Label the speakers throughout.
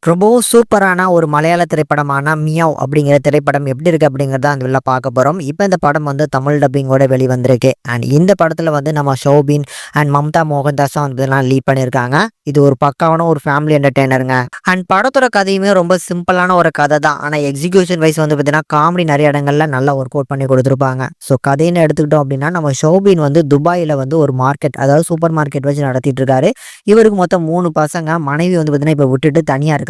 Speaker 1: ரொம்பவும் சூப்பரான ஒரு மலையாள திரைப்படமான மியாவ் அப்படிங்கிற திரைப்படம் எப்படி இருக்கு அப்படிங்கிறத அந்த வெளில பார்க்க போறோம். இப்போ இந்த படம் வந்து தமிழ் டப்பிங்கோட வெளிவந்திருக்கு. அண்ட் இந்த படத்துல வந்து நம்ம ஷோபின் அண்ட் மம்தா மோகன்தாஸும் வந்து லீட் பண்ணியிருக்காங்க. இது ஒரு பக்காவான ஒரு ஃபேமிலி என்டர்டெய்னருங்க. அண்ட் படத்தோட கதையுமே ரொம்ப சிம்பிளான ஒரு கதை தான். ஆனால் எக்ஸிகியூஷன் வைஸ் வந்து பார்த்தீங்கன்னா காமெடி நிறைய இடங்கள்ல நல்லா ஒர்க் அவுட் பண்ணி கொடுத்துருப்பாங்க. ஸோ கதைன்னு எடுத்துக்கிட்டோம் அப்படின்னா நம்ம ஷோபின் வந்து துபாயில் வந்து ஒரு மார்க்கெட், அதாவது சூப்பர் மார்க்கெட் வச்சு நடத்திட்டு இருக்காரு. இவருக்கு மொத்தம் 3 பசங்க. மனைவி வந்து பார்த்தீங்கன்னா இப்போ விட்டுட்டு தனியா இருக்கிறாங்க.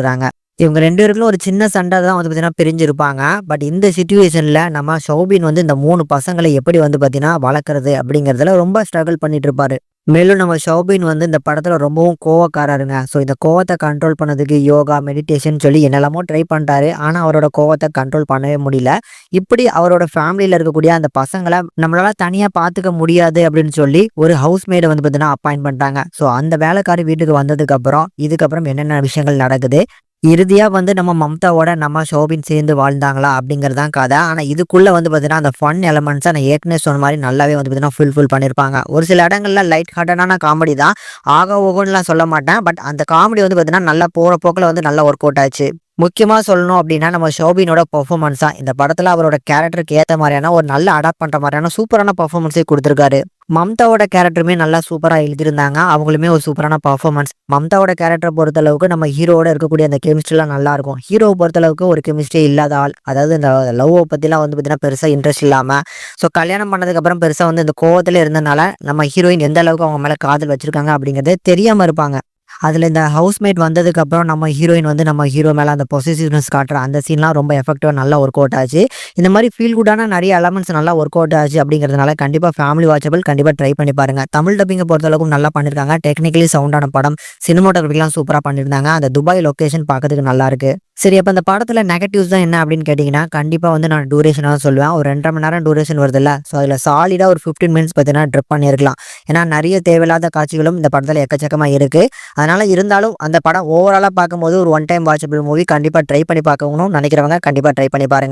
Speaker 1: இவங்க 2 பேருக்குள்ள ஒரு சின்ன சண்டை தான் வந்து பார்த்தீங்கன்னா பிரிஞ்சிருப்பாங்க. பட் இந்த சிச்சுவேஷன்ல நம்ம ஷௌபின் வந்து இந்த 3 பசங்களை எப்படி வந்து பார்த்தீங்கன்னா வளர்க்குறது அப்படிங்கிறதுல ரொம்ப ஸ்ட்ரகிள் பண்ணிட்டு இருப்பாரு. மேலும் நம்ம ஷௌபின் வந்து இந்த படத்துல ரொம்பவும் கோவக்காரருங்க. ஸோ இந்த கோவத்தை கண்ட்ரோல் பண்ணதுக்கு யோகா, மெடிடேஷன் சொல்லி என்னெல்லாமோ ட்ரை பண்ணிட்டாரு. ஆனா அவரோட கோவத்தை கண்ட்ரோல் பண்ணவே முடியல. இப்படி அவரோட ஃபேமிலியில இருக்கக்கூடிய அந்த பசங்கள நம்மளால தனியா பார்த்துக்க முடியாது அப்படின்னு சொல்லி ஒரு ஹவுஸ்மேட வந்து பார்த்தீங்கன்னா அப்பாயிண்ட் பண்ணிட்டாங்க. ஸோ அந்த வேலைக்காரி வீட்டுக்கு வந்ததுக்கு அப்புறம் இதுக்கப்புறம் என்னென்ன விஷயங்கள் நடக்குது, இறுதியா வந்து நம்ம மம்தாவோட நம்ம ஷோபின் சேர்ந்து வாழ்ந்தாங்களா அப்படிங்கிறது தான் கதை. ஆனா இதுக்குள்ள வந்து பார்த்தீங்கன்னா அந்த ஃபன் எலமெண்ட்ஸை நான் ஏற்கனவே சொன்ன மாதிரி நல்லாவே வந்து பார்த்தீங்கன்னா ஃபுல்ஃபில் பண்ணியிருப்பாங்க. ஒரு சில இடங்கள்ல லைட் ஹார்ட்டடான காமெடி தான். ஆக ஓகோன்னுலாம் சொல்ல மாட்டேன். பட் அந்த காமெடி வந்து பார்த்தீங்கன்னா நல்லா போற போக்கில் வந்து நல்லா ஒர்க் அவுட் ஆச்சு. முக்கியமா சொல்லணும் அப்படின்னா நம்ம ஷோபினோட பெர்ஃபார்மன்ஸ் தான். இந்த படத்துல அவரோட கேரக்டருக்கு ஏற்ற மாதிரியான ஒரு நல்ல அடாப்ட் பண்ற மாதிரியான சூப்பரான பெர்ஃபார்மன்ஸே கொடுத்துருக்காரு. மம்தாவோட கேரக்டருமே நல்லா சூப்பரா எழுதியிருந்தாங்க. அவங்களுமே ஒரு சூப்பரான பெர்ஃபார்மன்ஸ். மம்தாவோட கேரக்டரை பொறுத்தளவுக்கு நம்ம ஹீரோவோட இருக்கக்கூடிய அந்த கெமிஸ்ட்ரிலாம் நல்லா இருக்கும். ஹீரோவை பொறுத்தளவுக்கு ஒரு கெமிஸ்ட்ரி இல்லாத ஆள். அதாவது இந்த லவ்வை பத்திலாம் வந்து பார்த்தீங்கன்னா பெருசா இன்ட்ரெஸ்ட் இல்லாம, ஸோ கல்யாணம் பண்ணதுக்கு அப்புறம் பெருசா வந்து இந்த கோவத்துல இருந்தனால நம்ம ஹீரோயின் எந்த அளவுக்கு அவங்க மேல காதல் வச்சிருக்காங்க அப்படிங்கிறது தெரியாம இருப்பாங்க. அதில் இந்த ஹவுஸ்மேட் வந்ததுக்கப்புறம் நம்ம ஹீரோயின் வந்து நம்ம ஹீரோ மேலே அந்த பொசசிவ்னஸ் காட்டுற அந்த சீன்லாம் ரொம்ப எஃபெக்டிவாக நல்லா ஒர்க் அவுட் ஆச்சு. இந்த மாதிரி ஃபீல் குட்டான நிறைய எலமெண்ட்ஸ் நல்லா ஒர்க் அவுட் ஆச்சு அப்படிங்கிறதுனால கண்டிப்பாக ஃபேமிலி வாட்சபிள், கண்டிப்பாக ட்ரை பண்ணி பாருங்க. தமிழ் டப்பிங்கை பொறுத்தளவுக்கு நல்லா பண்ணியிருக்காங்க. டெக்னிக்கலி சவுண்டான படம், சினிமோட்டோகிராஃபிலாம் சூப்பராக பண்ணியிருந்தாங்க. அந்த துபாய் லொக்கேஷன் பார்க்கறதுக்கு நல்லா இருக்கு. சரி, அப்போ அந்த படத்தில் நெகட்டிவ்ஸ் தான் என்ன அப்படின்னு கேட்டிங்கன்னா, கண்டிப்பாக வந்து நான் டூரேஷனாக சொல்லுவேன். ஒரு 2.5 மணி நேரம் டூரேஷன் வருதுல்ல, ஸோ அதில் சாலிடாக ஒரு 15 மினிட்ஸ் பார்த்தீங்கன்னா ட்ரிப் பண்ணியிருக்கலாம். ஏன்னா நிறைய தேவையில்லாத காட்சிகளும் இந்த படத்தில் எக்கச்சக்கமாக இருக்குது. அதனால இருந்தாலும் அந்த படம் ஓவராலாக பார்க்கும்போது ஒரு ஒன் டைம் வாட்சபிள் மூவி. கண்டிப்பாக ட்ரை பண்ணி பார்க்கணும்னு நினைக்கிறவங்க கண்டிப்பாக ட்ரை பண்ணி பாருங்க.